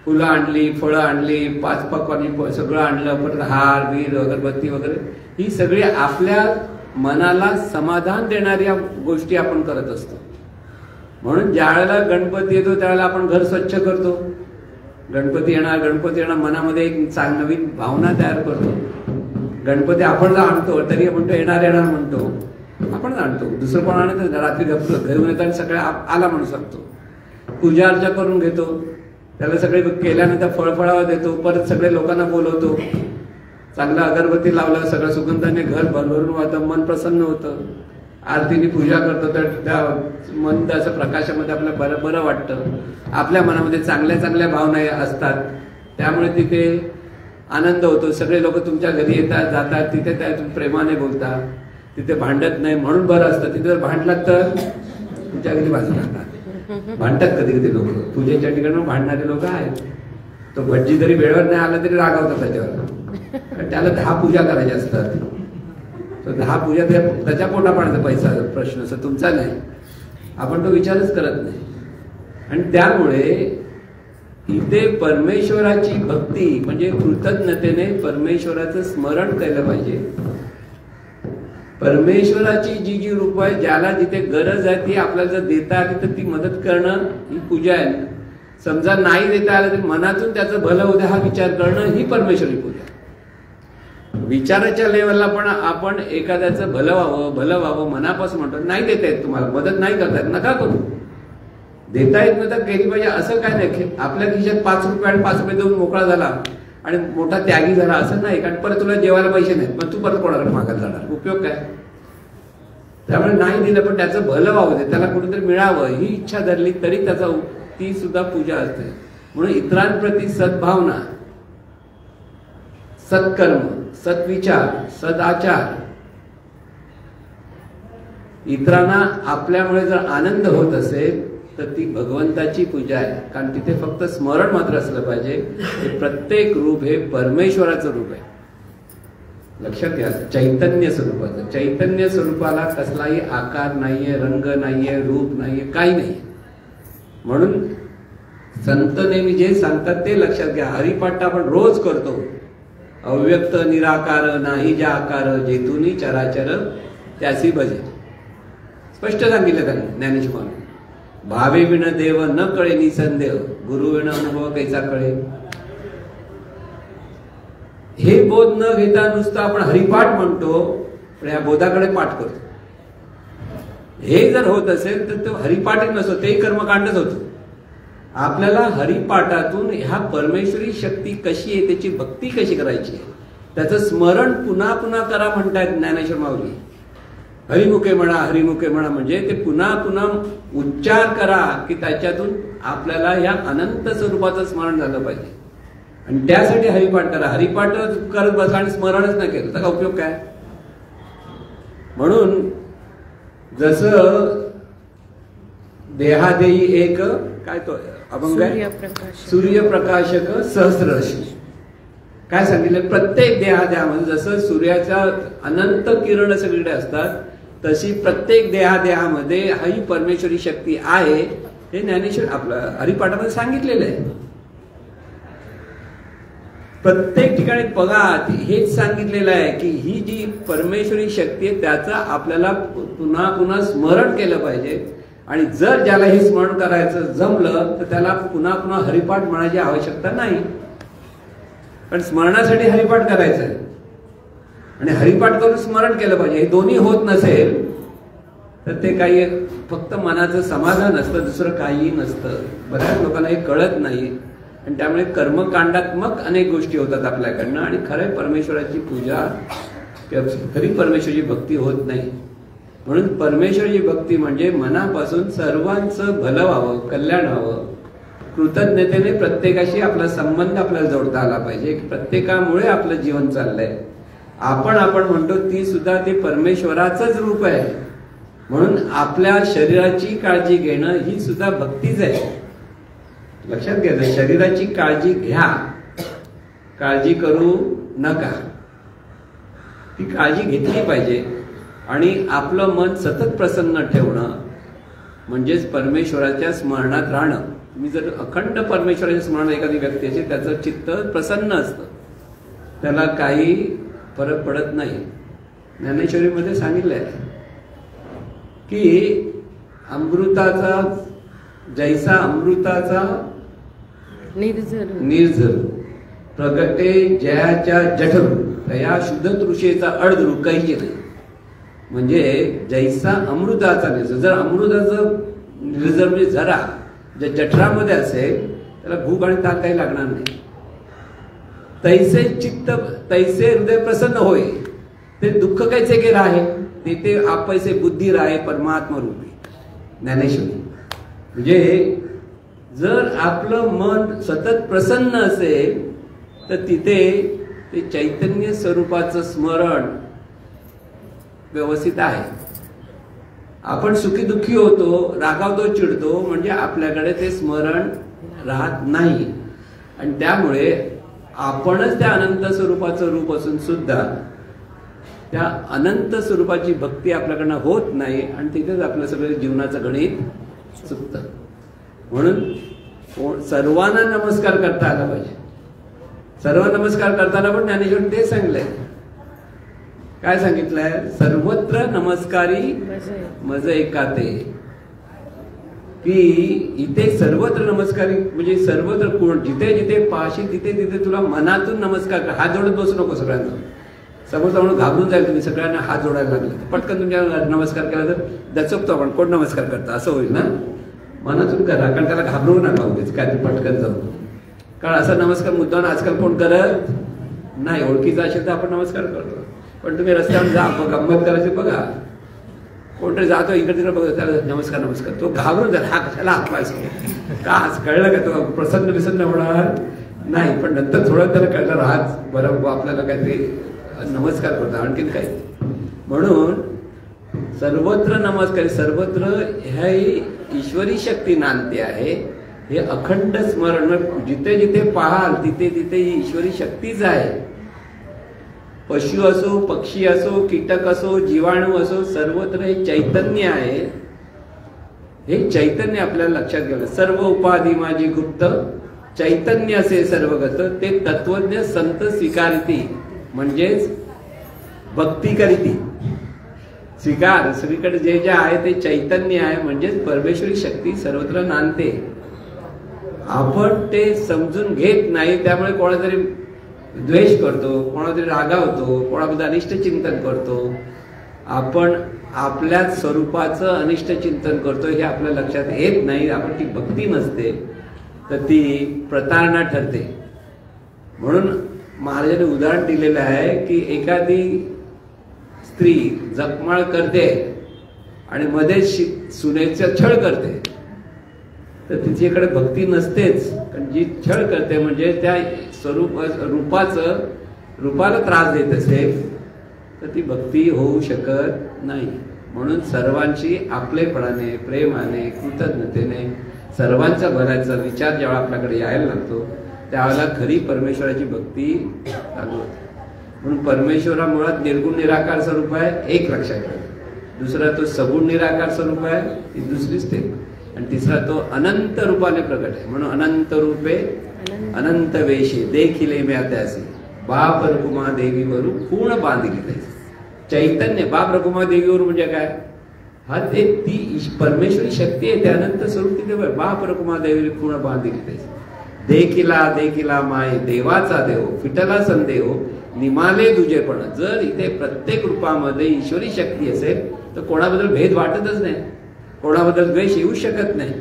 फुलं आणली, फळं आणली, 5 पक्वानी सगळं आणलं, परत हार बीर अगरबत्ती वगैरे, ही सगळी आपल्या मनाला समाधान देणाऱ्या गोष्टी आपण करत असतो. म्हणून ज्या वेळेला गणपती येतो त्यावेळेला आपण घर स्वच्छ करतो. गणपती येणार मनामध्ये एक नवीन भावना तयार करतो. गणपती आपण आणतो तरी म्हणतो येणार म्हणतो, आपण आणतो. दुसरं कोण आणत रात्री घेऊन येतात, सगळं आला म्हणून सांगतो. पूजा अर्चा करून घेतो, त्याला सगळे केल्यानंतर फळफळावा देतो, परत सगळे लोकांना बोलवतो, चांगला अगरबत्ती लावला, सगळं सुगंधाने घर भरभरून वाहतं, मन प्रसन्न होतं. आरतीने पूजा करतो तर त्या मंद असं प्रकाशामध्ये आपल्याला बरं वाटतं. आपल्या मनामध्ये चांगल्या चांगल्या भावना असतात, त्यामुळे तिथे आनंद होतो. सगळे लोक तुमच्या घरी येतात जातात, तिथे त्या तुम्ही प्रेमाने बोलता, तिथे भांडत नाही म्हणून बरं असतं. तिथे जर भांडलात तर तुमच्या घरी बाजू राहतात. भांडतात कधी कधी लोक, पूजेच्या ठिकाणी भांडणारे लोक आहेत. तो भटजी जरी वेळेवर नाही आला तरी रागावतात त्याच्यावर, त्याला 10 पूजा करायच्या असतात. तर 10 पूजा त्याच्या पोटा पाण्याचा पैसा प्रश्न असं तुमचा नाही, आपण तो विचारच करत नाही. आणि त्यामुळे इथे परमेश्वराची भक्ती म्हणजे कृतज्ञतेने परमेश्वराचं स्मरण केलं पाहिजे. परमेश्वराची जी जी रूप आहे, ज्याला जिथे गरज आहे ती आपल्याला जर देता आली तर ती मदत करणं ही पूजा आहे. समजा नाही देता आलं तर मनातून त्याचं भलं होतं हा विचार करणं ही परमेश्वरी पूजा. विचाराच्या लेवलला पण आपण एखाद्याचं भलं व्हावं मनापासून म्हणतो. नाही देता येत तुम्हाला, मदत नाही करता येत, नका करू. देता येत तर केली पाहिजे असं काय नाही. आपल्या खिशात 5 रुपये आणि 5 रुपये देऊन मोकळा झाला आणि मोठा त्यागी झाला असं नाही. कारण परत तुला जेवायला पैसे नाहीत, मग तू परत कोणाकडे मागायला जाणार, उपयोग काय. त्यामुळे नाही दिलं पण त्याचं भलं व्हावं दे, त्याला कुठेतरी मिळावं ही इच्छा धरली तरी त्याचा ती सुद्धा पूजा असते. म्हणून इतरांप्रती सद्भावना, सत्कर्म, सद्विचार, सदाचार, इतरांना आपल्यामुळे जर आनंद होत असेल तर ती भगवंताची पूजा आहे. कारण तिथे फक्त स्मरण मात्र असलं पाहिजे. हे प्रत्येक रूप हे परमेश्वराचं रूप आहे, लक्षात घ्या. चैतन्य स्वरूपाचं, चैतन्य स्वरूपाला कसलाही आकार नाहीये, रंग नाहीये, रूप नाहीये, काही नाही. म्हणून संत नेहमी जे सांगतात ते लक्षात घ्या. हरिपाठ आपण रोज करतो. अव्यक्त निराकार नाही ज्या आकार, जेतुनी चराचर त्यासी भजे. स्पष्ट सांगितलं त्यांनी ज्ञानेश्वरांनी. भावे विण देव न कळे निसंदेह, गुरु विण अनुभव कैसा कळे. हे बोध न घेता नुसतं आपण हरिपाठ म्हणतो पण या बोधाकडे पाठ करतो. हे जर होत असेल तर तो हरिपाठच नसतो, तेही कर्मकांडच होतो. आपल्याला हरिपाठातून ह्या परमेश्वरी शक्ती कशी आहे, त्याची भक्ती कशी करायची, त्याचं स्मरण पुन्हा पुन्हा करा म्हणतात ज्ञानेश्वर माऊली. हरिमुखे म्हणा म्हणजे ते पुन्हा पुन्हा उच्चार करा की त्याच्यातून आपल्याला ह्या अनंत स्वरूपाचं स्मरण झालं पाहिजे. आणि त्यासाठी हरिपाठ करा. हरिपाठ करत बसा आणि स्मरणच नाही केलं त्याचा उपयोग काय. म्हणून जसं देहादेही एक काय तो अभंग आहे, सूर्यप्रकाशक सहस्ररश्मी. काय सांगितलं, प्रत्येक देहादेहामध्ये जसं सूर्याच्या अनंत किरण सगळीकडे असतात तशी प्रत्येक देहादेहामध्ये ही परमेश्वरी शक्ती आहे. हे ज्ञानेश्वर आपलं हरिपाठामध्ये सांगितलेलं आहे. प्रत्येक ठिकाणी बघा हेच सांगितलेलं आहे की ही जी परमेश्वरी शक्ती आहे त्याचं आपल्याला पुन्हा पुन्हा स्मरण केलं पाहिजे. आणि जर ज्याला हे स्मरण करायचं जमलं तर त्याला पुन्हा पुन्हा हरिपाठ म्हणायची आवश्यकता नाही. पण स्मरणासाठी हरिपाठ करायचं आहे आणि हरिपाठ करून स्मरण केलं पाहिजे. हे दोन्ही होत नसेल तर ते काही फक्त मनाचं समाधान असतं, दुसरं काहीही नसतं. बऱ्याच लोकांना हे कळत नाही आणि त्यामुळे कर्मकांडात्मक अनेक गोष्टी होतात आपल्याकडनं आणि खरं परमेश्वराची पूजा किंवा खरी परमेश्वराची भक्ती होत नाही. म्हणून परमेश्वराची भक्ती म्हणजे मनापासून सर्वांचं भलं व्हावं, कल्याण व्हावं, कृतज्ञतेने प्रत्येकाशी आपला संबंध आपल्याला जोडता आला पाहिजे. प्रत्येकामुळे आपलं जीवन चाललंय. आपण म्हणतो ती सुद्धा ते परमेश्वराचंच रूप आहे. म्हणून आपल्या शरीराची काळजी घेणं ही सुद्धा भक्तीच आहे. लक्षात घ्यायचं, शरीराची काळजी घ्या, काळजी करू नका. ती काळजी घेतली पाहिजे आणि आपलं मन सतत प्रसन्न ठेवणं म्हणजेच परमेश्वराच्या स्मरणात राहणं. तुम्ही जर अखंड परमेश्वराच्या स्मरणात एखादी व्यक्ती असेल, त्याचं चित्त प्रसन्न असतं, त्याला काही फरक पडत नाही. ज्ञानेश्वरीमध्ये सांगितलंय की अमृताचा जैसा अमृताचा निर्झर प्रगटे जयाच्या जठरू तया शुद्ध तृषेचा अर्धरू काही नाही. म्हणजे जैसा अमृताचा निर्झर, जर अमृताचं निर्झर म्हणजे झरा ज्या जठरामध्ये असेल त्याला भूक आणि ताक काही लागणार नाही. तैसे चित्त तैसे हृदय प्रसन्न होय ते दुःख कैसे के राहे ते आपैसे बुद्धी राहे परमात्मा रूपी. ज्ञानेश्वरी म्हणजे जर आपलं मन सतत प्रसन्न असेल तर तिथे ते चैतन्य स्वरूपाचं स्मरण व्यवस्थित आहे. आपण सुखी दुःखी होतो, रागावतो, चिडतो म्हणजे आपल्याकडे ते स्मरण राहत नाही आणि त्यामुळे आपणच त्या अनंत स्वरूपाचं रूप असून सुद्धा त्या अनंत स्वरूपाची भक्ती आपल्याकडनं होत नाही आणि तिथेच आपलं सगळं जीवनाचं गणित चुकतं. म्हणून सर्वांना नमस्कार करता आला पाहिजे. सर्व नमस्कार करताना पण ज्ञानेश्वर ते सांगलंय. काय सांगितलंय? सर्वत्र नमस्कारी मज एकाते. की इथे सर्वत्र नमस्कारी म्हणजे सर्वत्र कोण जिथे जिथे पाहशील तिथे तिथे तुला मनातून नमस्कार कर. हात जोडत बसू नको सगळ्यांना. समोरचा म्हणून घाबरून जाईल तुम्ही सगळ्यांना हात जोडायला लागले पटकन तुमच्या नमस्कार केला तर दचकतो आपण, कोण नमस्कार करता असं होईल ना. मनातून करा, कारण त्याला घाबरवू नका उगीच काय पटकन जाऊ. कारण असा नमस्कार मुद्दाम आजकाल कोण करत नाही. ओळखीचा असेल तर आपण नमस्कार करतो, पण तुम्ही रस्त्यावर जा गंमत करायची बघा, कोणतरी जातो इकडे तिकडे बघतो त्याला नमस्कार नमस्कार, तो घाबरून जाईल. हा कशाला हात पाहिजे का कळलं का? तो प्रसन्न विसन्न होणार नाही, पण नंतर थोडं त्याला कळलं हात बरं आपल्याला काहीतरी नमस्कार करतो आणखीन काही. म्हणून सर्वत्र नमस्कार, सर्वत्र ह्याही ईश्वरी शक्ती नांदते आहे. हे अखंड स्मरण जिथे जिथे पाहाल तिथे तिथे ही ईश्वरी शक्तीच आहे. पशु असो, पक्षी असो, कीटक असो, जीवाणू असो, सर्वत्र हे चैतन्य आहे. हे चैतन्य आपल्याला लक्षात घ्यावं. सर्व उपाधी माझी गुप्त चैतन्य असे सर्वगत ते तत्वज्ञ संत स्वीकारिती म्हणजेच भक्ती करीती. स्वीकार सगळीकडे जे जे आहे ते चैतन्य आहे म्हणजेच परमेश्वरी शक्ती सर्वत्र नांदते. आपण ते समजून घेत नाही, त्यामुळे कोणातरी द्वेष करतो, कोणातरी रागावतो, कोणाबद्दल अनिष्ट चिंतन करतो. आपण आपल्या स्वरूपाचं अनिष्ट चिंतन करतो हे आपल्या लक्षात येत नाही. आपण ती भक्ती नसते तर ती प्रतारणा ठरते. म्हणून महाराजांनी उदाहरण दिलेलं आहे की एखादी स्त्री जपमाळ करते आणि मध्ये सुनेचा छळ करते तर तिच्याकडे भक्ती नसतेच. कारण जी छळ करते म्हणजे त्या रूपाला त्रास देत असेल तर ती भक्ती होऊ शकत नाही. म्हणून सर्वांशी आपलेपणाने, प्रेमाने, कृतज्ञतेने सर्वांच्या भल्याचा विचार जेव्हा आपल्याकडे यायला लागतो त्यावेळेला खरी परमेश्वराची भक्ती चालू होते. म्हणून परमेश्वरा मुळात निर्गुण निराकार स्वरूप आहे, एक लक्षात घ्या. दुसरा तो सगुण निराकार स्वरूप आहे, ही दुसरी स्टेप. आणि तिसरा तो अनंत रूपाने प्रकट आहे. म्हणून अनंत रूपे अनंत वेशी देखिले मी त्यासी बाप रकुमा देवीवरू पूर्ण बांधिली त्याची. चैतन्य बाप रकुमा देवीवर म्हणजे काय? हा ते ती परमेश्वरी शक्ती आहे, ते अनंत स्वरूप तिथे बाप रकुमा देवी पूर्ण बांधिली त्याची. देखिला देखिला माय देवाचा देव फिटला संदेव निमाले दुजेपण. जर इथे प्रत्येक रूपामध्ये ईश्वरी शक्ती असेल तर कोणाबद्दल भेद वाटतच नाही, कोणाबद्दल द्वेष येऊ शकत नाही.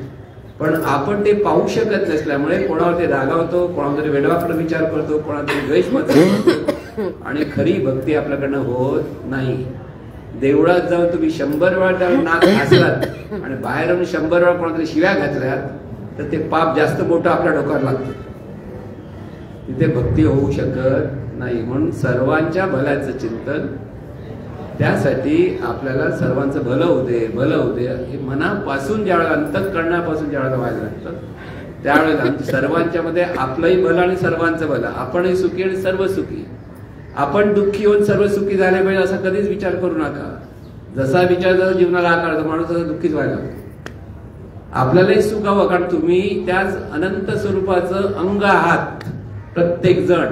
पण आपण ते पाहू शकत नसल्यामुळे कोणावरती रागावतो, कोणावरती वेडवाकडे विचार करतो, कोणातरी द्वेष करतो आणि खरी भक्ती आपल्याकडनं होत नाही. देवळात जाऊन तुम्ही 100 वेळा त्या नाक घासलात आणि बाहेरून 100 वेळा कोणातरी शिव्या घातल्यात तर ते पाप जास्त मोठं आपल्या डोक्यावर लागतं, तिथे भक्ती होऊ शकत नाही. म्हणून सर्वांच्या भल्याचं चिंतन, त्यासाठी आपल्याला सर्वांचं भलं होते भलं होते हे मनापासून ज्यावेळेला अंतःकरणापासून ज्यावेळेला व्हायला लागतं त्यावेळेला सर्वांच्या मध्ये आपलंही भलं आणि सर्वांचं भलं, आपणही सुखी आणि सर्व सुखी. आपण दुःखी होऊन सर्व सुखी झाले पाहिजे असा कधीच विचार करू नका. जसा विचार जसा जीवनाला आकारतो माणूस तसा दुःखीच व्हायला लागतो. आपल्यालाही सुख हवं, कारण तुम्ही त्याच अनंत स्वरूपाचं अंग आहात प्रत्येक जण.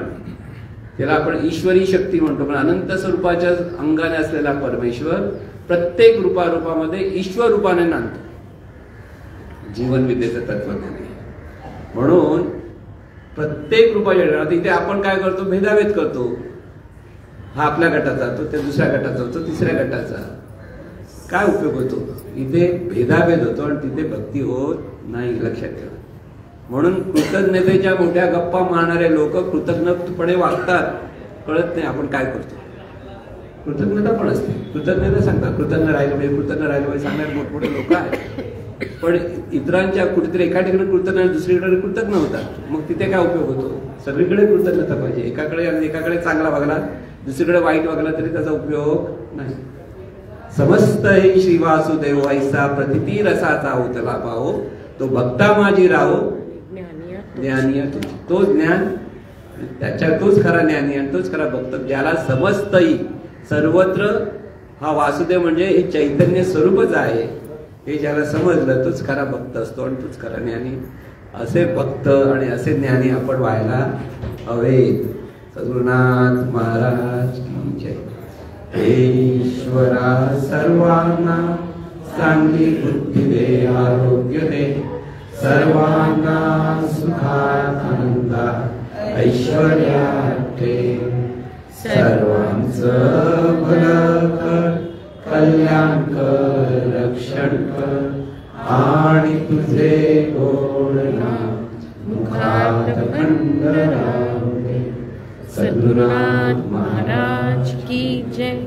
त्याला आपण ईश्वरी शक्ती म्हणतो, पण अनंत स्वरूपाच्या अंगाने असलेला परमेश्वर प्रत्येक रूपामध्ये ईश्वर रूपाने नांदतो जीवन विद्येचं तत्वज्ञान. म्हणून प्रत्येक रूपाच्या इथे आपण काय करतो, भेदाभेद करतो. हा आपल्या गटाचा, तो त्या दुसऱ्या गटाचा, तो तिसऱ्या गटाचा. काय उपयोग होतो? इथे भेदाभेद होतो आणि तिथे भक्ती होत नाही, लक्षात ठेवा. म्हणून कृतज्ञतेच्या मोठ्या गप्पा मारणारे लोक कृतज्ञपणे वागतात, कळत नाही आपण काय करतो. कृतज्ञता पण असते, कृतज्ञता सांगतात कृतज्ञ राहिलं पाहिजे, कृतज्ञ राहिलं पाहिजे सांगणारे मोठमोठे लोक आहेत. पण इतरांच्या कुठेतरी एका ठिकाणी कृतज्ञ दुसरीकडे कृतज्ञ होतात, मग तिथे काय उपयोग होतो? सगळीकडे कृतज्ञता पाहिजे. एकाकडे चांगला वागला, दुसरीकडे वाईट वागला तरी त्याचा उपयोग नाही. समस्त हे श्री वासुदेव ऐसा प्रतिती रसाचा होतला पाहो, तो भक्ता माझी राहो ज्ञानिया तुझी. तो ज्ञान त्याच्या, तोच खरा ज्ञानी आणि तोच खरा भक्त. ज्याला समजतही सर्वत्र हा वासुदेव म्हणजे हे चैतन्य स्वरूपच आहे हे ज्याला समजलं तोच खरा भक्त असतो आणि तोच खरा ज्ञानी. असे भक्त आणि असे ज्ञानी आपण व्हायला हवेत. सद्गुरुनाथ महाराज की जय. ईश्वरा सर्वांना चांगली बुद्धी दे, आरोग्य दे, सर्वांना सुखात आनंदात ऐश्वर्यात ठेव. सर्वांचं भलं कर, कल्याण कर, रक्षण कर आणि तुझे गोड नाम मुखात खंड राहू दे. सद्गुरुनाथ महाराज की जय.